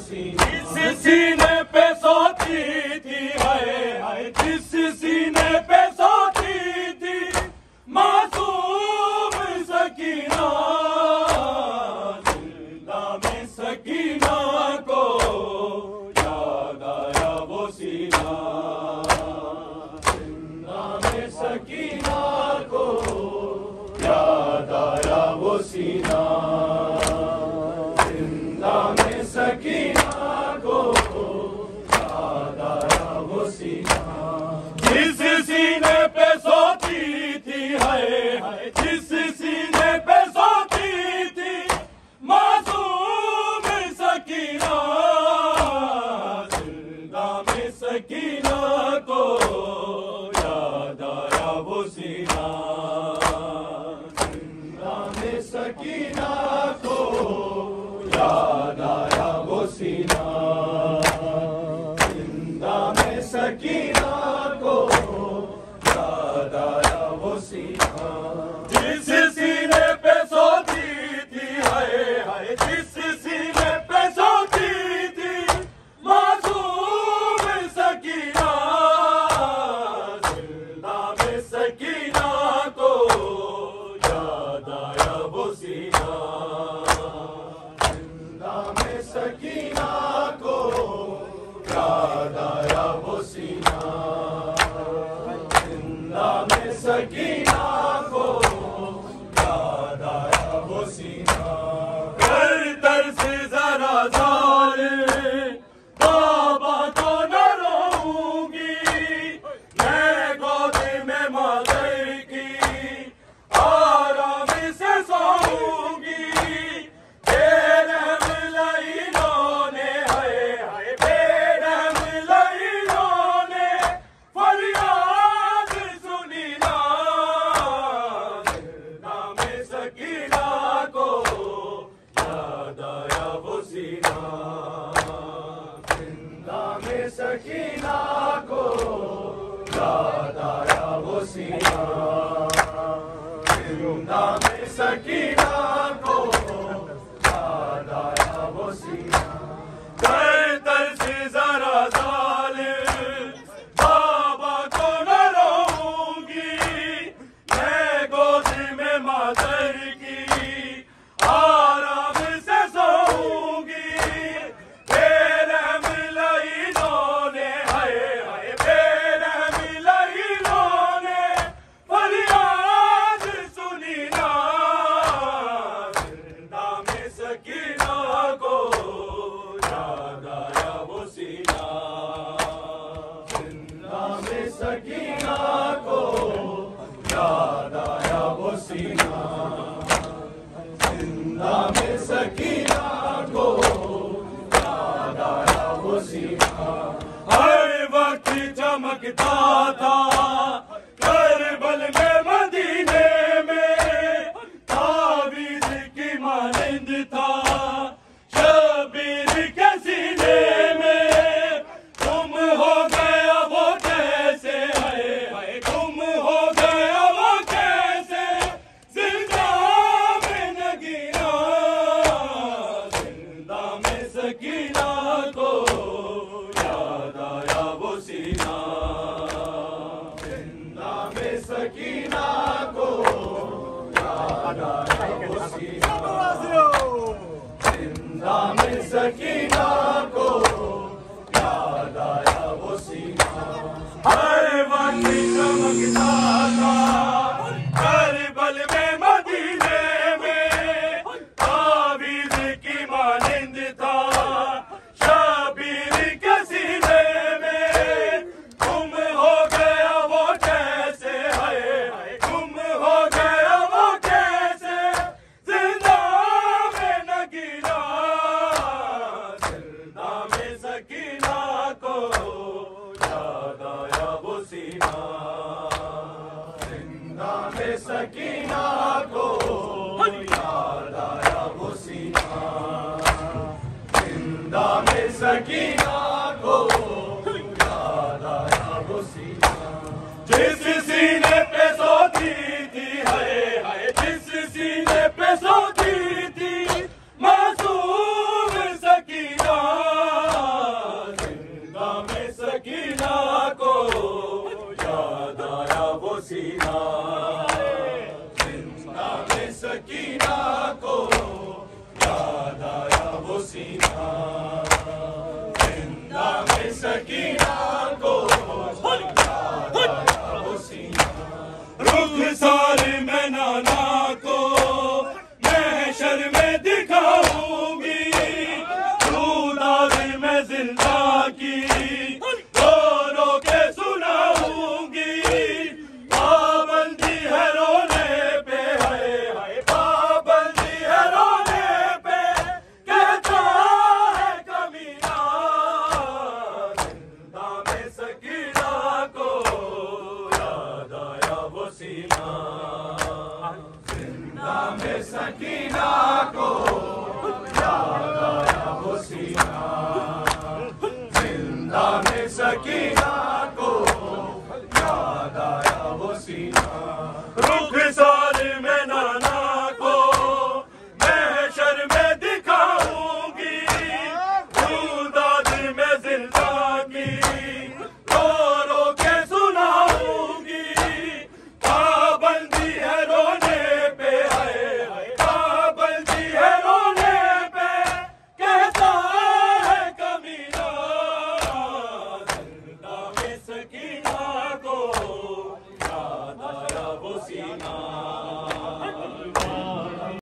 जिस सीने पे सोती थी हाय जिस सीने पे सोती थी मासूम सकीना, जिंदा में सकीना को याद आया वो सीना, जिंदा में सकीना को याद आया वो सीना, जिंदा में सकीना को याद आया वो सीना। जिस सीने पे सोती थी हाय जिस सीने पे सोती थी मासूम सकीना, जिंदा में सकीना को याद आया वो सीना, जिंदा में सकीना को याद आया वो सीना, जिंदा में सकीना को याद आया वो सीना। जिस सीने पे सोती थी हाय जिस सीने पे सोती थी मासूम सकीना, जिंदा में सकीना को याद आया वो सीना, जिंदा में सकीना को याद आया वो सीना, जिंदा में सकीना को याद आया वो सीना। कर तरस जरा जालिम बाबा तो न रोऊंगी, मैं गोद में मादर की आराम से सोऊंगी, बेरहम लाइनों ने हाय बेरहम लाइनों ने फरियाद सुनी ना, जिंदा में सकीना को याद आया वो सीना, जिंदा में सकीना को याद आया वो सीना, जिंदा में सकीना को याद आया वो सीना। कर तरस जरा जालिम बाबा को न रोऊंगी, मैं गोद में मादर की आराम से सोऊंगी, बेरहम लाइनों ने हाय बेरहम लाइनों ने फरियाद सुनी ना, जिंदा में सकीना को याद आया वो सीना, जिंदा में सकीना को याद आया वो सीना, जिंदा में सकीना को याद आया वो सीना। हर वक्त चमकता था करबल में मदीने में, तावीज़ की मानंद था शबीर के सीने में, तुम हो गया वो कैसे हाय तुम हो गया वो कैसे, जिंदा में नगीना, जिंदा में सकीना को याद आया वो सीना, जिंदा में सकीना को याद आया वो सीना, जिंदा में सकीना को याद आया वो सीना। हर वक्त चमकता था करबल में मदीने में, तावीज़ की मानंद था शबीर के सीने में, तुम हो गया वो कैसे हाय तुम हो गया वो कैसे, जिंदा में नगीना, जिंदा में सकीना को याद आया वो सीना, जिंदा में सकीना को याद आया वो सीना, जिंदा में सकीना को याद आया वो सीना। जिस सीने पे सोती थी हाय जिस सीने पे सोती थी मासूम सकीना, सीना, जिंदा में सकीना को याद आया वो सीना। रुखसार में नाना को महशर में दिखाऊंगी, रूदाद में जिंदा की रो रो के सुनाऊंगी। पाबंदी है रोने पे, हाय हाय पाबंदी है रोने पे, कहता है कमीना, जिंदा में सकीना को याद आया वो सीना, जिंदा में सकीना को याद आया वो सीना, जिंदा में सकीना